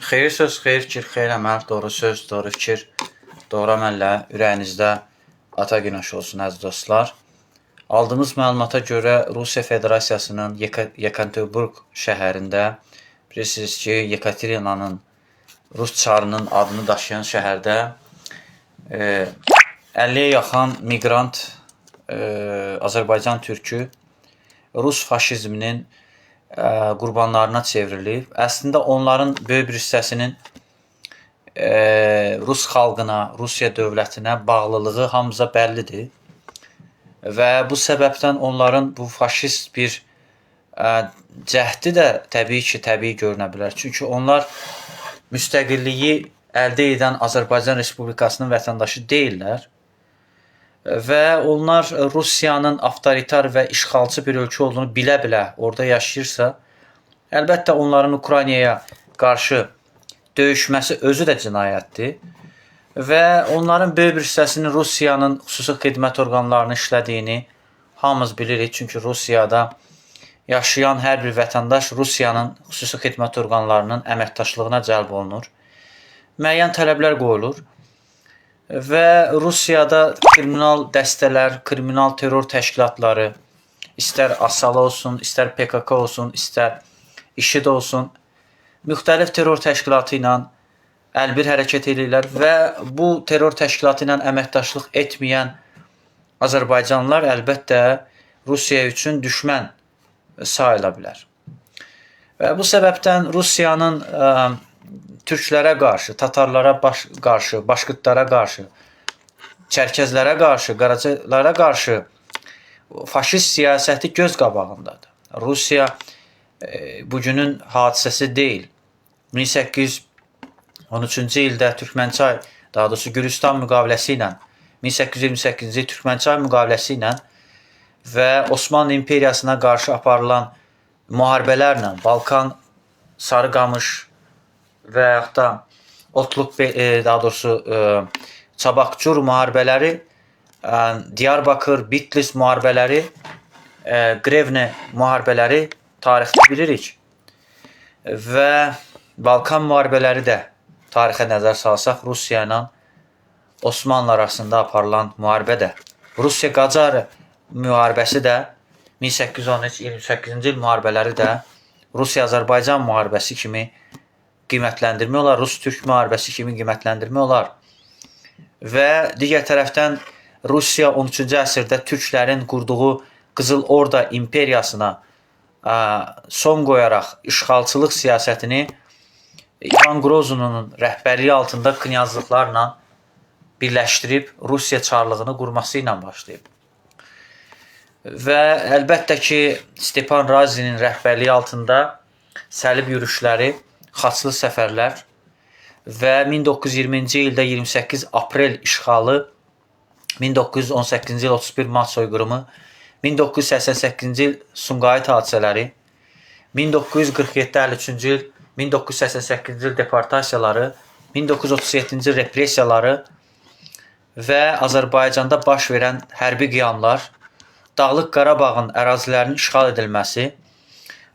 Xeyir söz, xeyir fikir, xeyir əməl, doğru söz, doğru fikir, doğru əməllə ürəyinizdə ata günəşi olsun, əziz dostlar. Aldığımız məlumata görə Rusiya Federasiyasının Yekaterinburg şəhərində, bilirsiniz ki, Yekaterinanın, Rus çarının adını daşıyan şəhərdə 50-yə yaxın miqrant Azərbaycan türkü Rus faşizminin qurbanlarına çevrilib. Əslində onların böyük bir hissəsinin Rus xalqına, Rusiya dövlətinə bağlılığı hamımıza bəllidir. Və bu səbəbdən onların bu faşist bir cəhdi də təbii ki, təbii görünə bilər. Çünki onlar müstəqilliyi əldə edən Azərbaycan Respublikasının vətəndaşı deyillər. Və onlar Rusiyanın avtoritar və işğalçı bir ölkə olduğunu bilə-bilə orada yaşayırsa, əlbəttə onların Ukraynaya qarşı döyüşməsi özü də cinayətdir. Və onların böyük bir hissəsinin Rusiyanın xüsusi xidmət orqanlarının işlədiyini hamımız bilirik. Çünki Rusiyada yaşayan hər bir vətəndaş Rusiyanın xüsusi xidmət orqanlarının əməkdaşlığına cəlb olunur. Müəyyən tələblər qoyulur. Və Rusiyada kriminal dəstələr, kriminal terror təşkilatları, istər Asala olsun, istər PKK olsun, istər IŞİD olsun, müxtəlif terror təşkilatı ilə əlbir hərəkət edirlər və bu terror təşkilatı ilə əməkdaşlıq etməyən Azərbaycanlılar əlbəttə Rusiya üçün düşmən sayıla bilər. Və bu səbəbdən Rusiyanın türklərə qarşı, tatarlara qarşı, başqırtlara qarşı, çərkəzlərə qarşı, qaracalara qarşı faşist siyasəti göz qabağındadır. Rusiya bugünün hadisəsi deyil. 1813-cü ildə Türkmənçay, daha doğrusu Gürcistan müqaviləsi ilə, 1828-ci Türkmənçay müqaviləsi ilə və Osmanlı İmperiyasına qarşı aparılan müharibələrlə, Balkan, Sarıqamış və yaxud da Otluq, daha doğrusu Çabaqcur müharibələri, Diyarbakır, Bitlis müharibələri, Grevne müharibələri tarixdə bilirik. Və Balkan müharibələri də tarixə nəzər salsaq, Rusiya ilə Osmanlı arasında aparılan müharibədə, Rusiya Qacar müharibəsi də 1813-28-ci il müharibələri də Rusiya-Azərbaycan müharibəsi kimi qiymətləndirmək olar, Rus-Türk müharibəsi kimi qiymətləndirmək olar. Və digər tərəfdən Rusiya 13-cü əsrdə türklərin qurduğu Qızıl Orda imperiyasına son qoyaraq işğalçılıq siyasətini İvan Grozunun rəhbərliyi altında knyazlıqlarla birləşdirib Rusiya çarlığını qurması ilə başlayıb. Və əlbəttə ki, Stepan Razinin rəhbərliyi altında səlib yürüşləri, xaçlı səfərlər və 1920-ci ildə 28 aprel işğalı, 1918-ci il 31 mart soyqırımı, 1988-ci il Sumqayıt hadisələri, 1947-53-cü il, 1988-ci il deportasiyaları, 1937-ci il repressiyaları və Azərbaycanda baş verən hərbi qiyamlar, Dağlıq Qarabağın ərazilərinin işğal edilməsi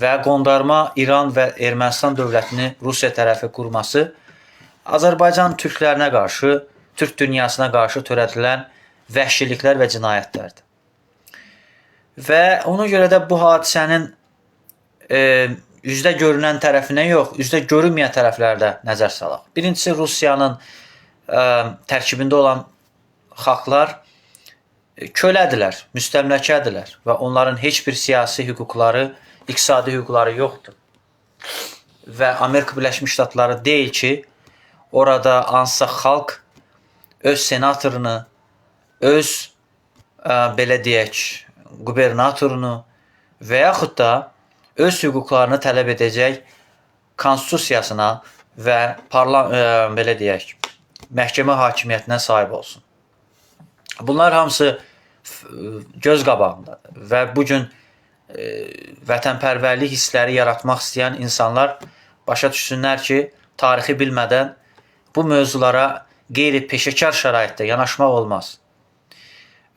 və qondarma İran və Ermənistan dövlətini Rusiya tərəfi qurması Azərbaycan türklərinə qarşı, türk dünyasına qarşı törədilən vəhşiliklər və cinayətlərdir. Və ona görə də bu hadisənin üzdə görünən tərəfinə yox, üzdə görünməyən tərəflərdə nəzər salaq. Birincisi, Rusiyanın tərkibində olan xalqlar kölədirlər, müstəmləkədirlər və onların heç bir siyasi hüquqları, iqtisadi hüquqları yoxdur. Və Amerika Birləşmiş Ştatları deyil ki, orada hansısa xalq öz senatorunu, öz belə deyək, qubernatorunu və yaxud da öz hüquqlarını tələb edəcək konstitusiyasına və belə deyək, məhkəmə hakimiyyətinə sahib olsun. Bunlar hamısı göz qabağındadır və bugün vətənpərvərlik hissləri yaratmaq istəyən insanlar başa düşsünlər ki, tarixi bilmədən bu mövzulara qeyri-peşəkar şəraitdə yanaşmaq olmaz.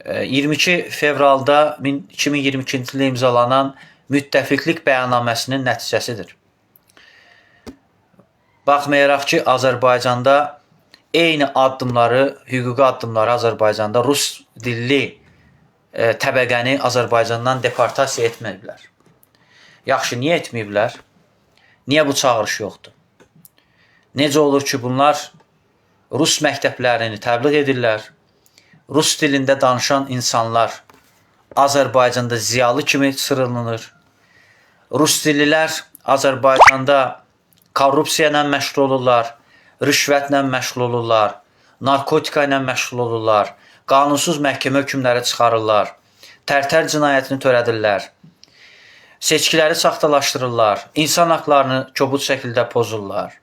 22 fevralda 2022-ci ildə imzalanan müttəfiqlik bəyannaməsinin nəticəsidir. Baxmayaraq ki, Azərbaycanda eyni addımları, hüquqi addımları Azərbaycanda rus dilli təbəqəni Azərbaycandan deportasiya etməyiblər. Yaxşı, niyə etməyiblər? Niyə bu çağırış yoxdur? Necə olur ki, bunlar rus məktəblərini təbliğ edirlər, rus dilində danışan insanlar Azərbaycanda ziyalı kimi sırılınır, rus dillilər Azərbaycanda korrupsiya ilə məşğul olurlar, rüşvətlə məşğul olurlar, narkotika ilə məşğul olurlar, qanunsuz məhkəmə hökmləri çıxarırlar, tərtər cinayətini törədirlər, seçkiləri saxtalaşdırırlar, insan haqlarını kobud şəkildə pozurlar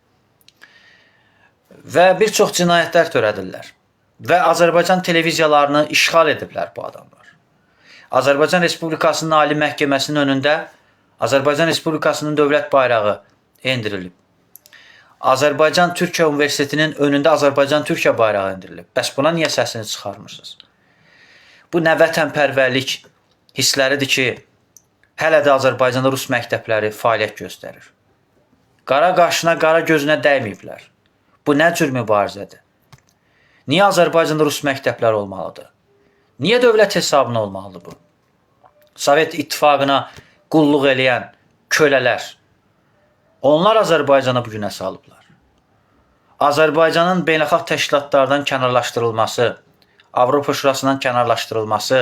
və bir çox cinayətlər törədirlər və Azərbaycan televiziyalarını işğal ediblər bu adamlar. Azərbaycan Respublikasının Ali Məhkəməsinin önündə Azərbaycan Respublikasının dövlət bayrağı endirilib. Azərbaycan Türkiyə Universitetinin önündə Azərbaycan Türkiyə bayrağı endirilib. Bəs buna niyə səsini çıxarmırsınız? Bu nə vətənpərvərlik hissləridir ki, hələ də Azərbaycanda rus məktəbləri fəaliyyət göstərir. Qara qaşına, qara gözünə dəyməyiblər. Bu nə cür mübarizədir? Niyə Azərbaycanda rus məktəbləri olmalıdır? Niyə dövlət hesabına olmalıdır bu? Sovet İttifaqına qulluq eləyən kölələr, onlar Azərbaycanı bugünə salıblar. Azərbaycanın beynəlxalq təşkilatlardan kənarlaşdırılması, Avropa Şurasından kənarlaşdırılması,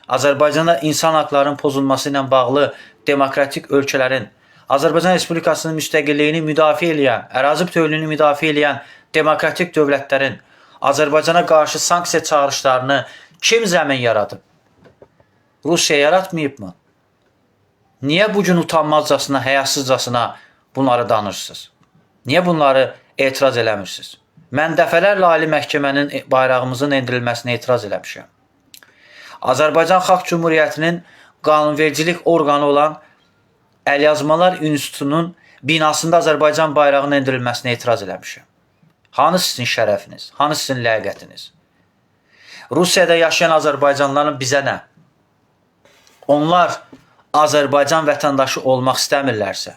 Azərbaycanda insan haqlarının pozulması ilə bağlı demokratik ölkələrin, Azərbaycan Respublikasının müstəqilliyini müdafiə eləyən, ərazi bütövlüyünü müdafiə eləyən demokratik dövlətlərin Azərbaycana qarşı sanksiya çağırışlarını kim zəmin yaradıb? Rusiya yaratmayıb mı? Niyə bugün utanmazcasına, həyasızcasına bunları danırsınız? Niyə bunları etiraz eləmirsiniz? Mən dəfələrlə Ali Məhkəmənin bayrağımızın endirilməsinə etiraz eləmişəm. Azərbaycan Xalq Cümhuriyyətinin qanunvericilik orqanı olan Əlyazmalar İnstitutunun binasında Azərbaycan bayrağının endirilməsinə etiraz eləmişəm. Hanı sizin şərəfiniz? Hanı sizin ləyaqətiniz? Rusiyada yaşayan Azərbaycanlıların bizə nə? Onlar Azərbaycan vətəndaşı olmaq istəmirlərsə,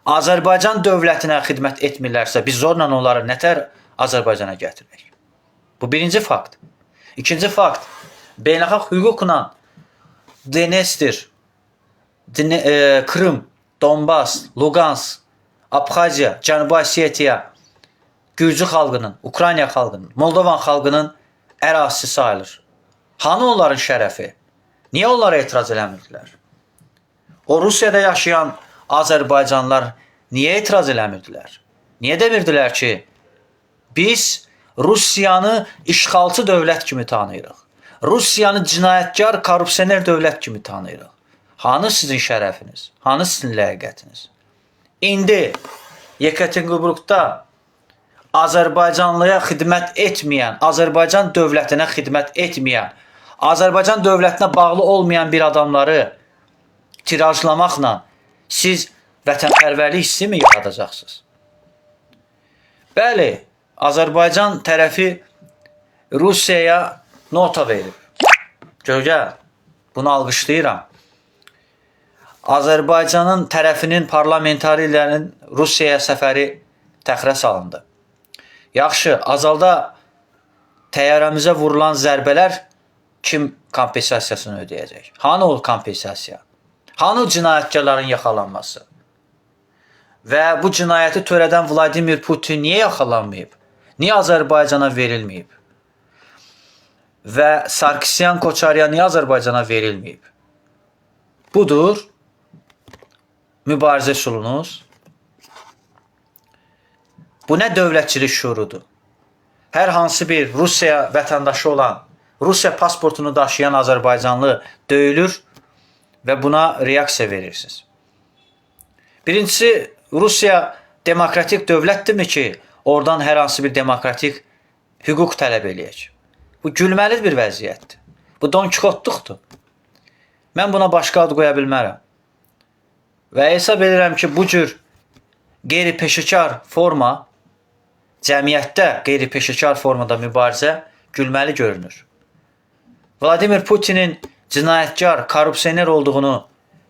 Azərbaycan dövlətinə xidmət etmirlərsə, biz zorla onları nətər Azərbaycana gətirmək? Bu birinci fakt. İkinci fakt, beynəlxalq hüquqla Dnestr, Krım, Donbas, Lugansk, Abxaziya, Cənubi Osetiya, Gürcü xalqının, Ukrayna xalqının, Moldovan xalqının ərazisi sayılır. Hanı onların şərəfi? Niyə onlara etiraz eləmirdilər? O Rusiyada yaşayan Azərbaycanlılar niyə etiraz eləmirdilər? Niyə demirdilər ki, biz Rusiyanı işğalçı dövlət kimi tanıyırıq. Rusiyanı cinayətkar, korrupsioner dövlət kimi tanıyırıq. Hanı sizin şərəfiniz? Hanı sizin ləyaqətiniz? İndi Yekaterinburqda Azərbaycanlıya xidmət etməyən, Azərbaycan dövlətinə xidmət etməyən, Azərbaycan dövlətinə bağlı olmayan bir adamları tirajlamaqla siz vətənpərvərlik hissi mi yaradacaqsınız? Bəli, Azərbaycan tərəfi Rusiyaya nota verib. Görgə, bunu alqışlayıram. Azərbaycanın tərəfinin parlamentarilərin Rusiyaya səfəri təxirə salındı. Yaxşı, Azalda təyyarəmizə vurulan zərbələr kim kompensasiyasını ödəyəcək? Hanı o kompensasiya? Hanı cinayətkarların yaxalanması? Və bu cinayəti törədən Vladimir Putin niyə yaxalanmayıb? Niyə Azərbaycana verilməyib? Və Sarkisyan Koçaryan niyə Azərbaycana verilməyib? Budur mübarizə üsulunuz. Bu nə dövlətçilik şuurudur? Hər hansı bir Rusiya vətəndaşı olan, Rusiya pasportunu daşıyan Azərbaycanlı döyülür və buna reaksiya verirsiniz. Birincisi, Rusiya demokratik dövlətdirmi ki, oradan hər hansı bir demokratik hüquq tələb eləyək? Bu gülməli bir vəziyyətdir. Bu Don Kixotluqdur. Mən buna başqa ad qoya bilmərəm. Və hesab edirəm ki, bu cür qeyri-peşəkar forma, cəmiyyətdə qeyri-peşəkar formada mübarizə gülməli görünür. Vladimir Putinin cinayətkar, korrupsioner olduğunu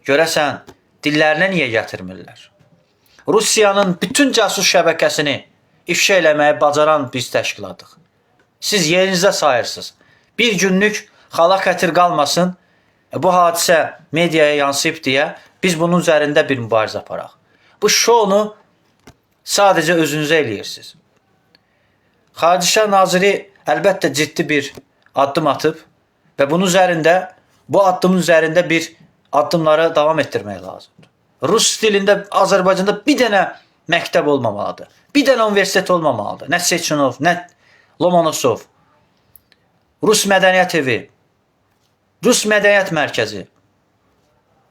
görəsən dillərinə niyə gətirmirlər? Rusiyanın bütün casus şəbəkəsini ifşa eləməyi bacaran biz təşkilatıq. Siz yerinizdə sayırsınız. Bir günlük xala xətir qalmasın, bu hadisə mediaya yansıyıb deyə biz bunun üzərində bir mübarizə aparaq. Bu şounu sadəcə özünüzə eləyirsiniz. Xarici İşlər Naziri əlbəttə ciddi bir addım atıb və bunun üzərində, bu addımın üzərində bir addımları davam etdirmək lazımdır. Rus dilində Azərbaycanda bir dənə məktəb olmamalıdır. Bir dənə universitet olmamalıdır. Nə Seçinov, nə Lomonosov. Rus mədəniyyət evi, Rus mədəniyyət mərkəzi,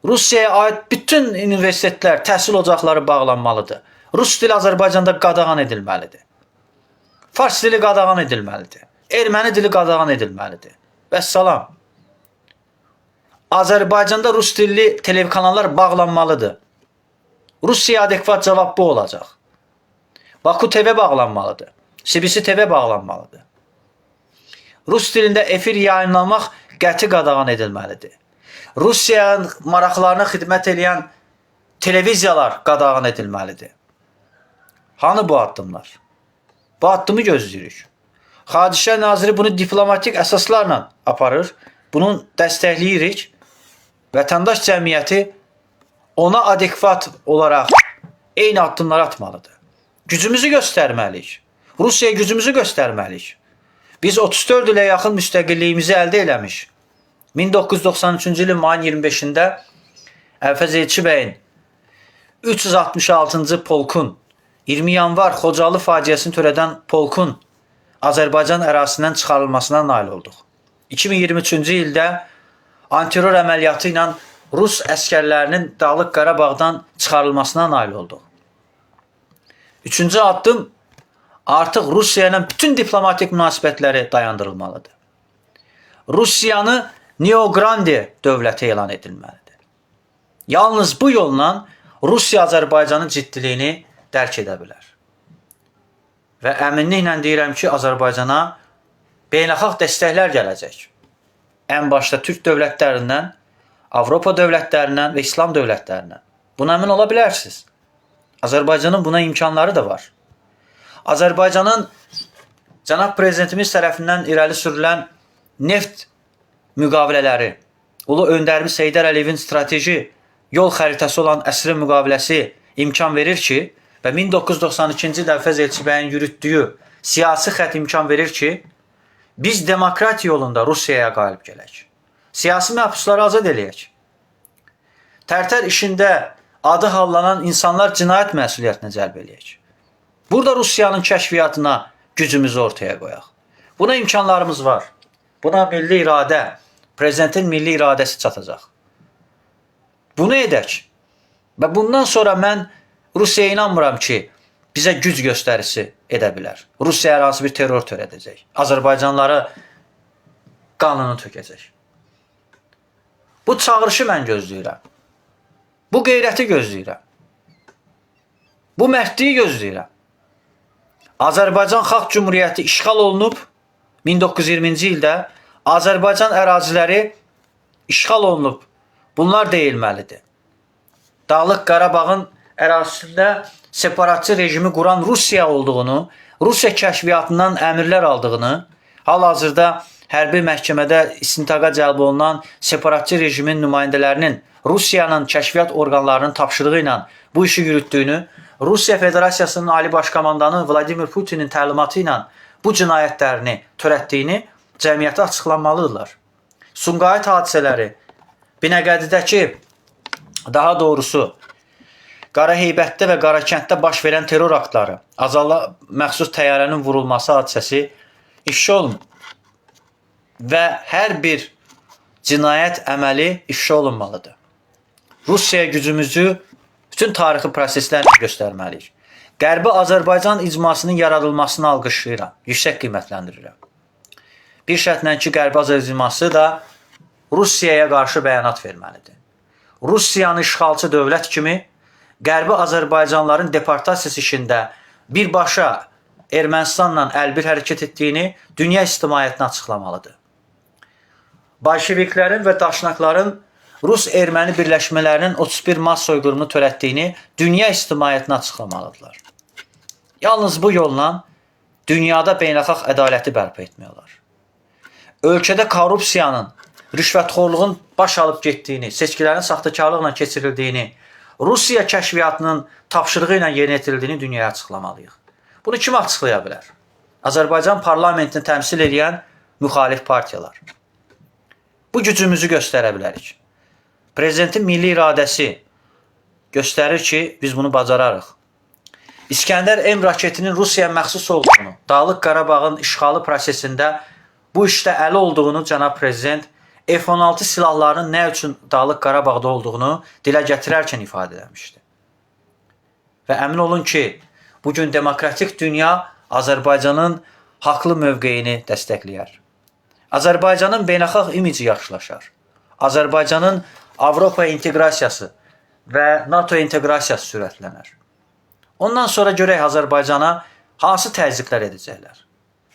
Rusiyaya aid bütün universitetlər, təhsil ocaqları bağlanmalıdır. Rus dili Azərbaycanda qadağan edilməlidir. Fars dili qadağan edilməlidir. Erməni dili qadağan edilməlidir. Vəssalam. Azərbaycanda Rus dilli telekanallar bağlanmalıdır. Rusiyaya adekvat cavab bu olacaq. Baku TV bağlanmalıdır. CBC TV bağlanmalıdır. Rus dilində efir yayınlamaq qəti qadağan edilməlidir. Rusiyanın maraqlarına xidmət edən televiziyalar qadağan edilməlidir. Hanı bu addımlar? Bu addımı gözləyirik. Xarici İşlər Naziri bunu diplomatik əsaslarla aparır. Bunu dəstəkləyirik. Vətəndaş cəmiyyəti ona adekvat olaraq eyni addımlar atmalıdır. Gücümüzü göstərməliyik. Rusiyaya gücümüzü göstərməliyik. Biz 34 ilə yaxın müstəqilliyimizi əldə eləmiş. 1993-cü ilin mayın 25-də Əlfəz Elçi bəyin 366-cı polkun 20 yanvar Xocalı faciəsini törədən polkun Azərbaycan ərazisindən çıxarılmasına nail olduq. 2023-cü ildə antiterror əməliyyatı ilə Rus əskərlərinin Dağlıq Qarabağdan çıxarılmasına nail olduq. Üçüncü addım artıq Rusiya ilə bütün diplomatik münasibətləri dayandırılmalıdır. Rusiyanı Neograndi dövləti elan edilməlidir. Yalnız bu yolla Rusiya Azərbaycanın ciddiliyini dərk edə bilər. Və əminliklə deyirəm ki, Azərbaycana beynəlxalq dəstəklər gələcək. Ən başda Türk dövlətlərindən, Avropa dövlətlərindən və İslam dövlətlərindən. Buna əmin ola bilərsiniz. Azərbaycanın buna imkanları da var. Azərbaycanın cənab prezidentimiz tərəfindən irəli sürülən neft müqavilələri, Ulu öndərimiz Heydər Əliyevin strateji yol xəritəsi olan əsrin müqaviləsi imkan verir ki, və 1992-ci ildə Əlfəz Elçi bəyin yürütdüyü siyasi xətt imkan verir ki, biz demokrat yolunda Rusiyaya qalib gələk. Siyasi məhbusları azad eləyək. Tərtər işində adı hallanan insanlar cinayət məsuliyyətinə cəlb eləyək. Burada Rusiyanın kəşfiyyatına gücümüzü ortaya qoyaq. Buna imkanlarımız var. Buna milli iradə, prezidentin milli iradəsi çatacaq. Bunu edək. Və bundan sonra mən Rusiyaya inanmıram ki, bizə güc göstərisi edə bilər. Rusiya hər hansı bir terror törədəcək. Azərbaycanları qanını tökəcək. Bu çağırışı mən gözləyirəm. Bu qeyrəti gözləyirəm. Bu mərdliyi gözləyirəm. Azərbaycan Xalq Cümhuriyyəti işğal olunub 1920-ci ildə Azərbaycan əraziləri işğal olunub. Bunlar deyilməlidir. Dağlıq Qarabağın ərazisində separatçı rejimi quran Rusiya olduğunu, Rusiya kəşfiyyatından əmrlər aldığını, hal-hazırda hərbi məhkəmədə istintaqa cəlb olunan separatçı rejimin nümayəndələrinin Rusiyanın kəşfiyyat orqanlarının tapşırığı ilə bu işi yürütdüyünü, Rusiya Federasiyasının Ali Başkomandanı Vladimir Putinin təlimatı ilə bu cinayətlərini törətdiyini cəmiyyətə açıqlanmalıdırlar. Sumqayıt hadisələri, Binəqədidəki, daha doğrusu Qaraheybətdə və Qarakənddə baş verən terror aktları, Azala məxsus təyyarənin vurulması hadisəsi ifşa olunub və hər bir cinayət əməli ifşa olunmalıdır. Rusiyaya gücümüzü bütün tarixi proseslərlə göstərməliyik. Qərbi Azərbaycan icmasının yaradılmasını alqışlayıram, yüksək qiymətləndirirəm. Bir şərtlə ki, Qərbi Azərbaycan icması da Rusiyaya qarşı bəyanat verməlidir. Rusiyanı işğalçı dövlət kimi Qərbi Azərbaycanların deportasiyası işində birbaşa Ermənistanla əlbir hərəkət etdiyini dünya ictimaiyyətinə açıqlamalıdır. Bolşeviklərin və daşnakların Rus erməni birləşmələrinin 31 mart soyqırımını törətdiyini dünya ictimaiyyətinə açıqlamalıdırlar. Yalnız bu yolla dünyada beynəlxalq ədaləti bərpa etmək olar. Ölkədə korrupsiyanın, rüşvətxorluğun baş alıb getdiyini, seçkilərin saxtakarlıqla keçirildiyini, Rusiya kəşfiyyatının tapşırığı ilə yerinə yetirildiyini dünyaya açıqlamalıyıq. Bunu kim açıqlaya bilər? Azərbaycan parlamentini təmsil edən müxalif partiyalar. Bu gücümüzü göstərə bilərik. Prezidentin milli iradəsi göstərir ki, biz bunu bacararıq. İskəndər M raketinin Rusiyaya məxsus olduğunu, Dağlıq Qarabağın işğalı prosesində bu işdə əli olduğunu cənab prezident F-16 silahlarının nə üçün Dağlıq Qarabağda olduğunu dilə gətirərkən ifadə etmişdi. Və əmin olun ki, bugün demokratik dünya Azərbaycanın haqlı mövqeyini dəstəkləyər. Azərbaycanın beynəlxalq imici yaxşılaşar. Azərbaycanın Avropa inteqrasiyası və NATO inteqrasiyası sürətlənər. Ondan sonra görək Azərbaycana hansı təzyiqlər edəcəklər.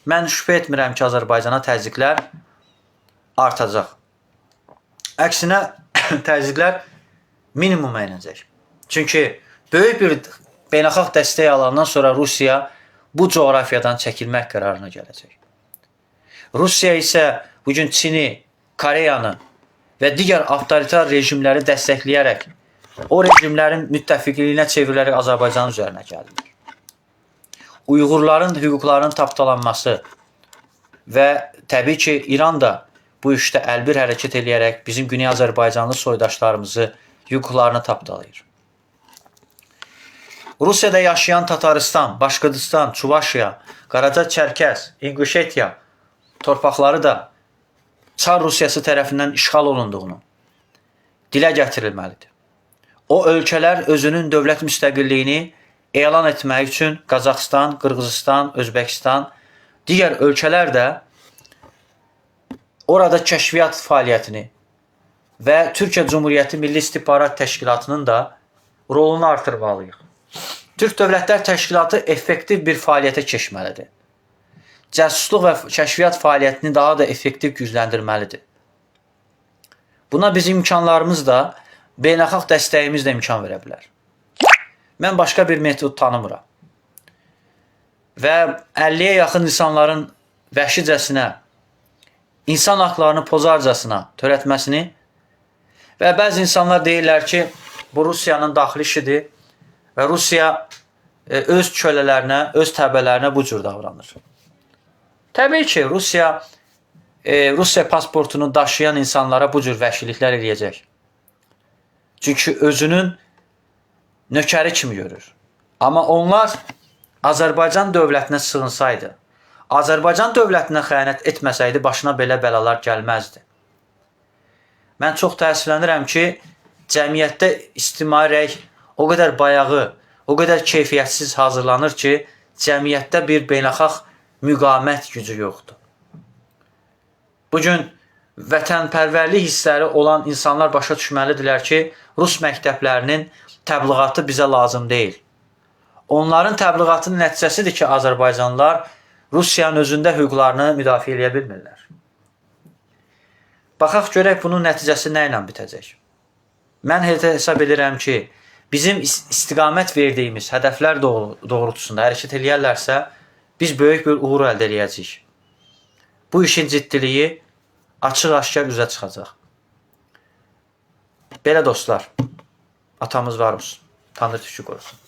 Mən şübhə etmirəm ki, Azərbaycana təzyiqlər artacaq. Əksinə təzyiqlər minimuma inəcək. Çünki böyük bir beynəlxalq dəstək alandan sonra Rusiya bu coğrafiyadan çəkilmək qərarına gələcək. Rusiya isə bugün Çini, Koreyanı və digər avtoritar rejimləri dəstəkləyərək o rejimlərin müttəfiqliyinə çevrilərək Azərbaycanın üzərinə gəlir. Uyğurların hüquqlarının tapdalanması və təbii ki, İran da bu işdə əlbir hərəkət eləyərək bizim Güney Azərbaycanlı soydaşlarımızı hüquqlarını tapdalayır. Rusiyada yaşayan Tataristan, Başqırdistan, Çuvaşiya, Qaraca Çərkəz, İnquşetiya torpaqları da Çar Rusiyası tərəfindən işğal olunduğunu dilə gətirilməlidir. O ölkələr özünün dövlət müstəqilliyini elan etmək üçün Qazaxıstan, Qırğızistan, Özbəkistan, digər ölkələr də orada kəşfiyyat fəaliyyətini və Türkiyə Cumhuriyyəti Milli İstihbarat Təşkilatının da rolunu artırmalıyıq. Türk Dövlətlər Təşkilatı effektiv bir fəaliyyətə keçməlidir. Cəsusluq və kəşfiyyat fəaliyyətini daha da effektiv gücləndirməlidir. Buna bizim imkanlarımız da, beynəlxalq dəstəyimiz də imkan verə bilər. Mən başqa bir metod tanımıram. Və 50-yə yaxın insanların vəhşicəsinə, insan haqlarını pozarcasına törətməsini və bəzi insanlar deyirlər ki, bu Rusiyanın daxili işidir və Rusiya öz kölələrinə, öz təbələrinə bu cür davranır. Təbii ki, Rusiya pasportunu daşıyan insanlara bu cür vəhşiliklər eləyəcək. Çünki özünün nökəri kimi görür. Amma onlar Azərbaycan dövlətinə sığınsaydı, Azərbaycan dövlətinə xəyanət etməsəydi, başına belə bəlalar gəlməzdi. Mən çox təəssüflənirəm ki, cəmiyyətdə ictimai rəy o qədər bayağı, o qədər keyfiyyətsiz hazırlanır ki, cəmiyyətdə bir beynəlxalq müqamət gücü yoxdur. Bugün vətənpərvərlik hissləri olan insanlar başa düşməlidirlər ki, Rus məktəblərinin təbliğatı bizə lazım deyil. Onların təbliğatının nəticəsidir ki, Azərbaycanlılar Rusiyanın özündə hüquqlarını müdafiə edə bilmirlər. Baxaq görək bunun nəticəsi nə ilə bitəcək. Mən hesab edirəm ki, bizim istiqamət verdiyimiz hədəflər doğrultusunda hərəkət eləyərlərsə, biz böyük bir uğur əldə edəcəyik. Bu işin ciddiliyi açıq-aşkar üzə çıxacaq. Belə dostlar, atamız var olsun. Tanrı tüşkü qorusun.